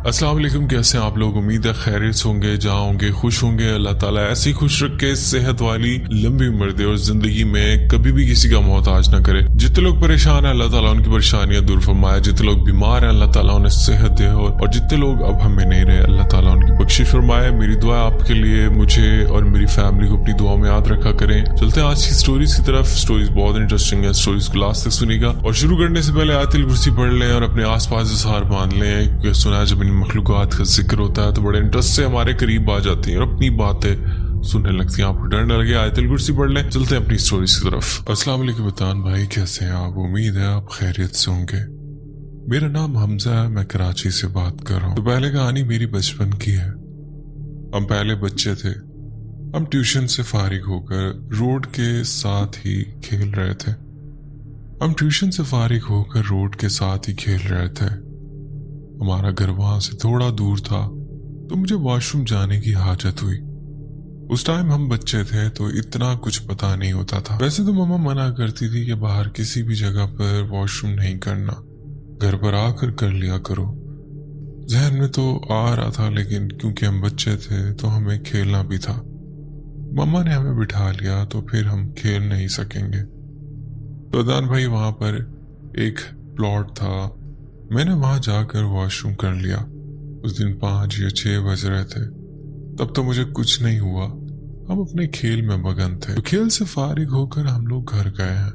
अस्सलाम वालेकुम, कैसे हैं आप लोग। उम्मीद है खैरियत होंगे, जहाँ होंगे खुश होंगे। अल्लाह ताला ऐसी खुश रखे, सेहत वाली लंबी उम्र दे और जिंदगी में कभी भी किसी का मोहताज ना करे। जितने लोग परेशान हैं अल्लाह ताला उनकी परेशानियां दूर फरमाए, जितने लोग बीमार हैं अल्लाह ताला उन्हें सेहत दे, और जितने लोग अब हमें नहीं रहे अल्लाह ताला उनकी बख्शिश फरमाए। मेरी दुआ आपके लिए, मुझे और मेरी फैमिली को अपनी दुआ में याद रखा करें। चलते हैं आज की स्टोरीज की तरफ। स्टोरीज बहुत इंटरेस्टिंग है, स्टोरीज को लास्ट तक सुनिएगा। और शुरू करने से पहले आयतुल कुर्सी पढ़ लें और अपने आस पास इज़हार बांध लें, क्योंकि सुना है जब इन मखलूक़ात का जिक्र होता है तो बड़े इंटरेस्ट से हमारे करीब आ जाती हैं और अपनी बातें सुनने लगती हैं। आपको डर न लगे, आयतुल कुर्सी पढ़ लें। चलते हैं अपनी स्टोरीज की तरफ। अस्सलाम वालेकुम बतान भाई, कैसे हैं आप। उम्मीद है आप खैरियत से होंगे। मेरा नाम हमजा है, मैं कराची से बात कर रहा हूँ। तो पहले कहानी मेरी बचपन की है। हम पहले बच्चे थे, हम ट्यूशन से फारिग होकर रोड के साथ ही खेल रहे थे। हमारा घर वहां से थोड़ा दूर था, तो मुझे वॉशरूम जाने की हाजत हुई। उस टाइम हम बच्चे थे तो इतना कुछ पता नहीं होता था। वैसे तो मम्मा मना करती थी कि बाहर किसी भी जगह पर वॉशरूम नहीं करना, घर पर आकर कर लिया करो। जहन में तो आ रहा था, लेकिन क्योंकि हम बच्चे थे तो हमें खेलना भी था। मम्मा ने हमें बिठा लिया तो फिर हम खेल नहीं सकेंगे। तो अदान भाई वहां पर एक प्लॉट था, मैंने वहां जाकर वॉशरूम कर लिया। उस दिन 5 या 6 बज रहे थे। तब तो मुझे कुछ नहीं हुआ, हम अपने खेल में मगन थे। तो खेल से फारिग होकर हम लोग घर गए हैं,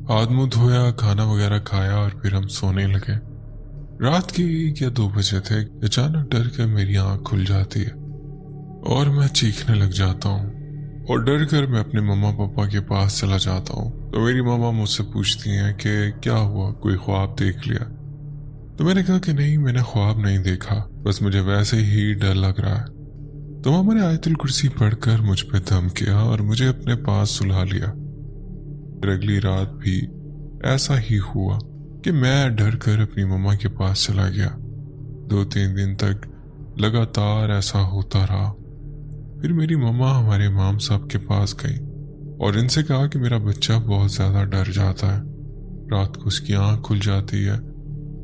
हाथ मुंह धोया, खाना वगैरह खाया और फिर हम सोने लगे। रात के 1 या 2 बजे थे। अचानक डर कर मेरी आंख खुल जाती है और मैं चीखने लग जाता हूँ, और डर कर मैं अपने मम्मा पापा के पास चला जाता हूँ। तो मेरी मम्मा मुझसे पूछती हैं कि क्या हुआ, कोई ख्वाब देख लिया। तो मैंने कहा कि नहीं, मैंने ख्वाब नहीं देखा, बस मुझे वैसे ही डर लग रहा है। तो मम्मा ने आयतुल कुर्सी पढ़कर मुझ पे दम किया और मुझे अपने पास सुला लिया। फिर अगली रात भी ऐसा ही हुआ कि मैं डर कर अपनी मम्मा के पास चला गया। 2-3 दिन तक लगातार ऐसा होता रहा। फिर मेरी मम्मा हमारे इमाम साहब के पास गई और इनसे कहा कि मेरा बच्चा बहुत ज्यादा डर जाता है, रात को उसकी आंख खुल जाती है,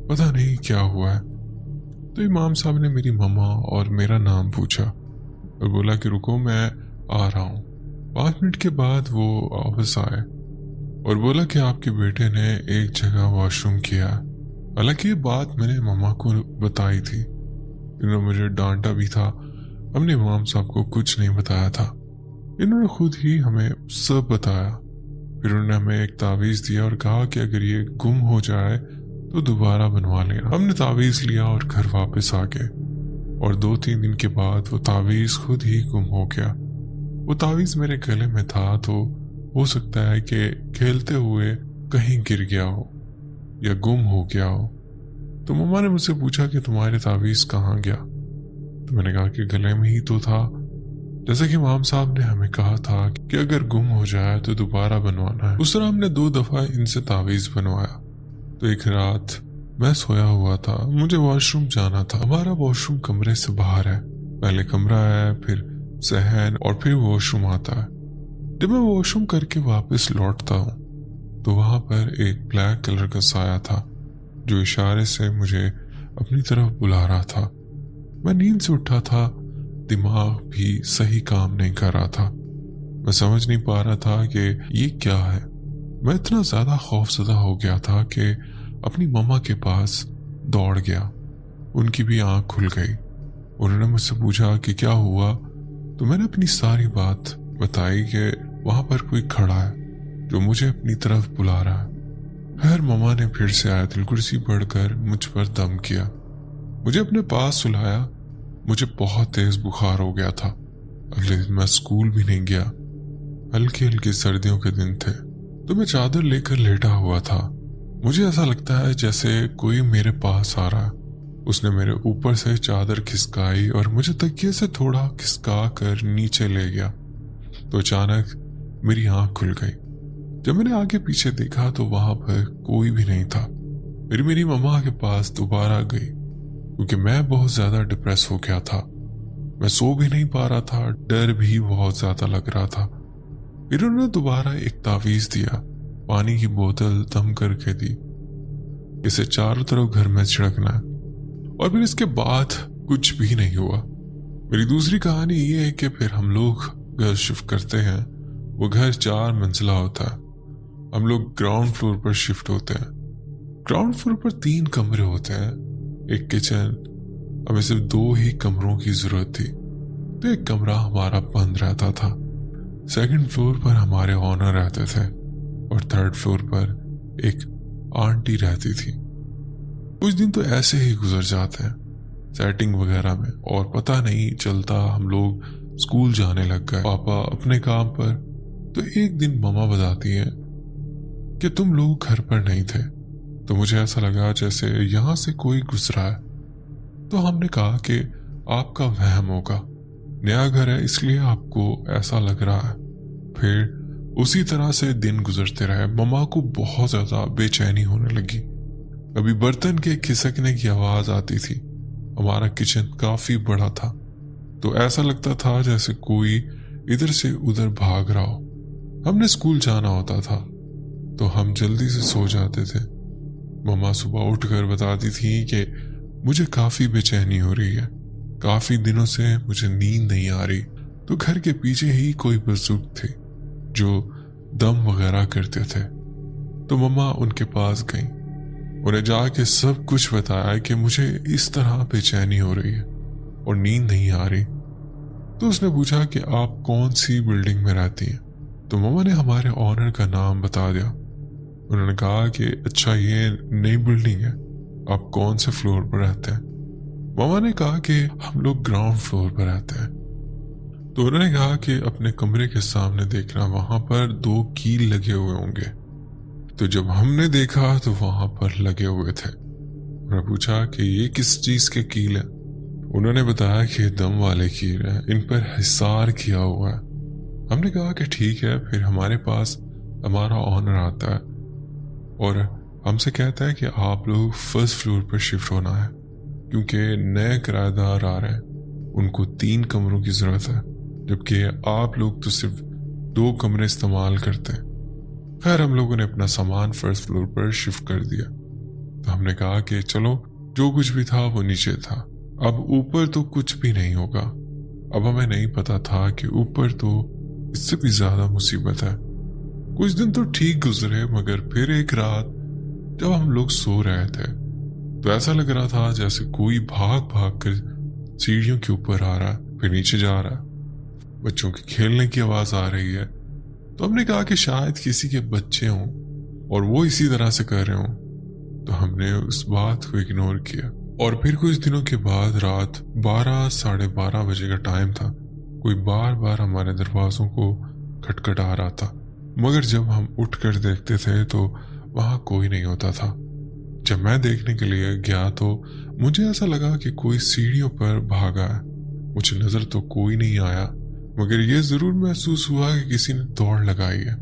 पता नहीं क्या हुआ है। तो इमाम साहब ने मेरी मम्मा और मेरा नाम पूछा और बोला कि रुको मैं आ रहा हूँ। 5 मिनट के बाद वो वापस आए और बोला कि आपके बेटे ने एक जगह वॉशरूम किया। हालांकि ये बात मैंने मम्मा को बताई थी, इन्होंने मुझे डांटा भी था। हमने इमाम साहब को कुछ नहीं बताया था, इन्होंने खुद ही हमें सब बताया। फिर उन्होंने हमें एक तावीज़ दिया और कहा कि अगर ये गुम हो जाए तो दोबारा बनवा लेना। हमने तावीज़ लिया और घर वापस आ गए, और 2-3 दिन के बाद वो तावीज़ खुद ही गुम हो गया। वो तावीज़ मेरे गले में था, तो हो सकता है कि खेलते हुए कहीं गिर गया हो या गुम हो गया हो। तो मम्मा ने मुझसे पूछा कि तुम्हारे तावीज़ कहाँ गया। तो मैंने कहा कि गले में ही तो था, जैसे कि इमाम साहब ने हमें कहा था कि अगर गुम हो जाए तो दोबारा बनवाना है। उस तरह हमने 2 दफा इनसे तावीज़ बनवाया। तो एक रात मैं सोया हुआ था, मुझे वॉशरूम जाना था। हमारा वॉशरूम कमरे से बाहर है, पहले कमरा है, फिर सहन और फिर वॉशरूम आता है। जब मैं वॉशरूम करके वापस लौटता हूँ तो वहां पर एक ब्लैक कलर का साया था जो इशारे से मुझे अपनी तरफ बुला रहा था। मैं नींद से उठा था, दिमाग भी सही काम नहीं कर रहा था। मैं समझ नहीं पा रहा था कि ये क्या है। मैं इतना ज्यादा खौफजदा हो गया था कि अपनी मम्मा के पास दौड़ गया। उनकी भी आंख खुल गई। उन्होंने मुझसे पूछा कि क्या हुआ। तो मैंने अपनी सारी बात बताई कि वहां पर कोई खड़ा है जो मुझे अपनी तरफ बुला रहा है। खैर मम्मा ने फिर से आयतुल कुर्सी पढ़कर मुझ पर दम किया, मुझे अपने पास सुलाया। मुझे बहुत तेज बुखार हो गया था। अगले दिन मैं स्कूल भी नहीं गया। हल्की हल्की सर्दियों के दिन थे, तो मैं चादर लेकर लेटा हुआ था। मुझे ऐसा लगता है जैसे कोई मेरे पास आ रहा है। उसने मेरे ऊपर से चादर खिसकाई और मुझे तकिए से थोड़ा खिसका कर नीचे ले गया। तो अचानक मेरी आंख खुल गई। जब मैंने आगे पीछे देखा तो वहां पर कोई भी नहीं था। फिर मेरी मम्मा के पास दोबारा गई, क्योंकि मैं बहुत ज्यादा डिप्रेस हो गया था। मैं सो भी नहीं पा रहा था, डर भी बहुत ज्यादा लग रहा था। फिर उन्होंने दोबारा एक तावीज़ दिया, पानी की बोतल दम करके दी, इसे चारों तरफ घर में छिड़कना है और फिर इसके बाद कुछ भी नहीं हुआ। मेरी दूसरी कहानी ये है कि फिर हम लोग घर शिफ्ट करते हैं। वो घर 4 मंजिला होता है। हम लोग ग्राउंड फ्लोर पर शिफ्ट होते हैं। ग्राउंड फ्लोर पर 3 कमरे होते हैं, एक किचन। हमें सिर्फ 2 ही कमरों की जरूरत थी, तो एक कमरा हमारा बंद रहता था। सेकंड फ्लोर पर हमारे ऑनर रहते थे और थर्ड फ्लोर पर एक आंटी रहती थी। कुछ दिन तो ऐसे ही गुजर जाते हैं सेटिंग वगैरह में, और पता नहीं चलता हम लोग स्कूल जाने लग गए, पापा अपने काम पर। तो एक दिन मम्मा बताती हैं कि तुम लोग घर पर नहीं थे, तो मुझे ऐसा लगा जैसे यहाँ से कोई गुजरा है। तो हमने कहा कि आपका वहम होगा, नया घर है इसलिए आपको ऐसा लग रहा है। फिर उसी तरह से दिन गुजरते रहे। मम्मा को बहुत ज्यादा बेचैनी होने लगी। कभी बर्तन के खिसकने की आवाज आती थी। हमारा किचन काफी बड़ा था, तो ऐसा लगता था जैसे कोई इधर से उधर भाग रहा हो। हमने स्कूल जाना होता था, तो हम जल्दी से सो जाते थे। मम्मा सुबह उठकर बताती थी कि मुझे काफी बेचैनी हो रही है, काफी दिनों से मुझे नींद नहीं आ रही। तो घर के पीछे ही कोई बुजुर्ग थे जो दम वगैरह करते थे। तो मम्मा उनके पास गई, उन्हें जाके सब कुछ बताया कि मुझे इस तरह बेचैनी हो रही है और नींद नहीं आ रही। तो उसने पूछा कि आप कौन सी बिल्डिंग में रहती हैं। तो मम्मा ने हमारे ऑनर का नाम बता दिया। उन्होंने कहा कि अच्छा ये नई बिल्डिंग है, आप कौन से फ्लोर पर रहते हैं। मम्मा ने कहा कि हम लोग ग्राउंड फ्लोर पर रहते हैं। तो उन्होंने कहा कि अपने कमरे के सामने देखना, वहां पर 2 कील लगे हुए होंगे। तो जब हमने देखा तो वहां पर लगे हुए थे। उन्होंने पूछा कि ये किस चीज के कील है। उन्होंने बताया कि दम वाले कील है, इन पर हिसार किया हुआ है। हमने कहा कि ठीक है। फिर हमारे पास हमारा ऑनर आता है और हमसे कहता है कि आप लोग फर्स्ट फ्लोर पर शिफ्ट होना है, क्योंकि नए किराएदार आ रहे हैं, उनको 3 कमरों की जरूरत है, जबकि आप लोग तो सिर्फ 2 कमरे इस्तेमाल करते हैं। खैर हम लोगों ने अपना सामान फर्स्ट फ्लोर पर शिफ्ट कर दिया। तो हमने कहा कि चलो जो कुछ भी था वो नीचे था, अब ऊपर तो कुछ भी नहीं होगा। अब हमें नहीं पता था कि ऊपर तो इससे भी ज्यादा मुसीबत है। कुछ दिन तो ठीक गुजरे, मगर फिर एक रात जब हम लोग सो रहे थे तो ऐसा लग रहा था जैसे कोई भाग भाग कर सीढ़ियों के ऊपर आ रहा है, फिर नीचे जा रहा है। बच्चों के खेलने की आवाज आ रही है। तो हमने कहा कि शायद किसी के बच्चे हों और वो इसी तरह से कर रहे हों। तो हमने उस बात को इग्नोर किया। और फिर कुछ दिनों के बाद रात 12 साढ़े 12 बजे का टाइम था। कोई बार बार हमारे दरवाजों को खटखटा रहा था, मगर जब हम उठकर देखते थे तो वहां कोई नहीं होता था। जब मैं देखने के लिए गया तो मुझे ऐसा लगा कि कोई सीढ़ियों पर भागा है। मुझे नजर तो कोई नहीं आया, मगर यह जरूर महसूस हुआ कि किसी ने दौड़ लगाई है।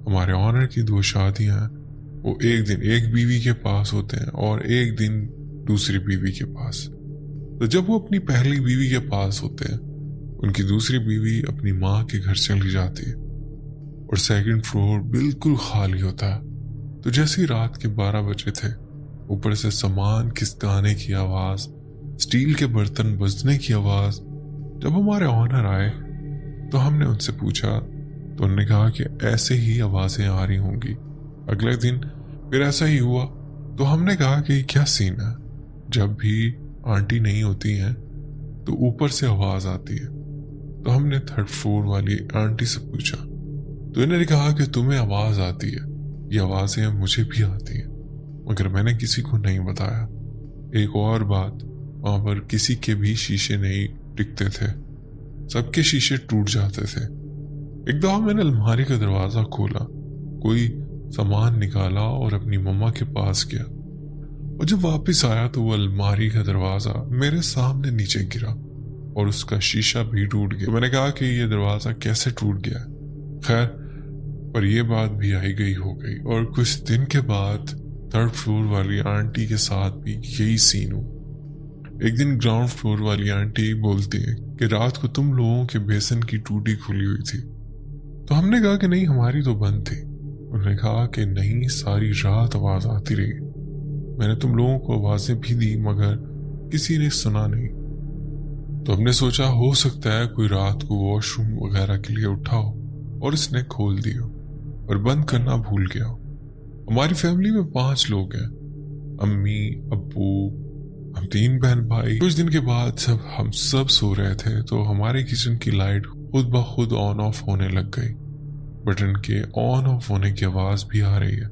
हमारे ऑनर की 2 शादियां हैं, वो एक दिन एक बीवी के पास होते हैं और एक दिन दूसरी बीवी के पास। तो जब वो अपनी पहली बीवी के पास होते हैं, उनकी दूसरी बीवी अपनी माँ के घर चली जाती है और सेकंड फ्लोर बिल्कुल खाली होता है। तो जैसे ही रात के 12 बजे थे, ऊपर से सामान खिसकाने की आवाज, स्टील के बर्तन बजने की आवाज। जब हमारे ऑनर आए तो हमने उनसे पूछा, तो उन्होंने कहा कि ऐसे ही आवाजें आ रही होंगी। अगले दिन फिर ऐसा ही हुआ। तो हमने कहा कि क्या सीन है, जब भी आंटी नहीं होती हैं तो ऊपर से आवाज आती है। तो हमने 3rd फ्लोर वाली आंटी से पूछा, तो इन्होंने कहा कि तुम्हें आवाज आती है, ये आवाजें मुझे भी आती हैं, मगर मैंने किसी को नहीं बताया। एक और बात, वहां पर किसी के भी शीशे नहीं टिकते थे, सबके शीशे टूट जाते थे। एक दफा मैंने अलमारी का दरवाजा खोला, कोई सामान निकाला और अपनी मम्मा के पास गया, और जब वापस आया तो वो अलमारी का दरवाजा मेरे सामने नीचे गिरा और उसका शीशा भी टूट गया। तो मैंने कहा कि ये दरवाजा कैसे टूट गया। खैर, पर यह बात भी आई गई हो गई। और कुछ दिन के बाद 3rd फ्लोर वाली आंटी के साथ भी यही सीन हुआ। एक दिन ग्राउंड फ्लोर वाली आंटी बोलती है कि रात को तुम लोगों के बेसन की टूटी खुली हुई थी। तो हमने कहा कि नहीं, हमारी तो बंद थी। उन्होंने कहा कि नहीं, सारी रात आवाज आती रही, मैंने तुम लोगों को आवाजें भी दी, मगर किसी ने सुना नहीं। तो हमने सोचा हो सकता है कोई रात को वॉशरूम वगैरह के लिए उठा हो और इसने खोल दिया और बंद करना भूल गया हो। हमारी फैमिली में 5 लोग हैं, अम्मी, अब्बू, हम 3 बहन भाई। कुछ दिन के बाद जब हम सब सो रहे थे तो हमारे किचन की लाइट खुद ब खुद ऑन ऑफ होने लग गई। बटन के ऑन ऑफ होने की आवाज भी आ रही है।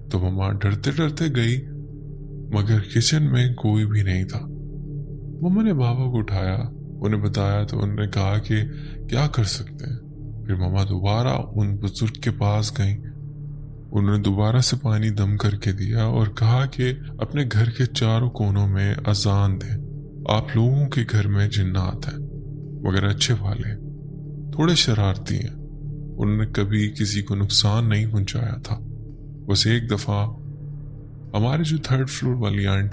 तो मम्मा डरते डरते गई, मगर किचन में कोई भी नहीं था। मम्मा ने बाबा को उठाया, उन्हें बताया तो उन्होंने कहा कि क्या कर सकते हैं। फिर मम्मा दोबारा उन बुजुर्ग के पास गई। उन्होंने दोबारा से पानी दम करके दिया और कहा कि अपने घर के चारों कोनों में अजान दें। आप लोगों के घर में जिन्नात हैं, मगर अच्छे वाले, थोड़े शरारती हैं। उन्होंने कभी किसी को नुकसान नहीं पहुंचाया था। बस एक दफा हमारे जो 3rd फ्लोर वाली आंटी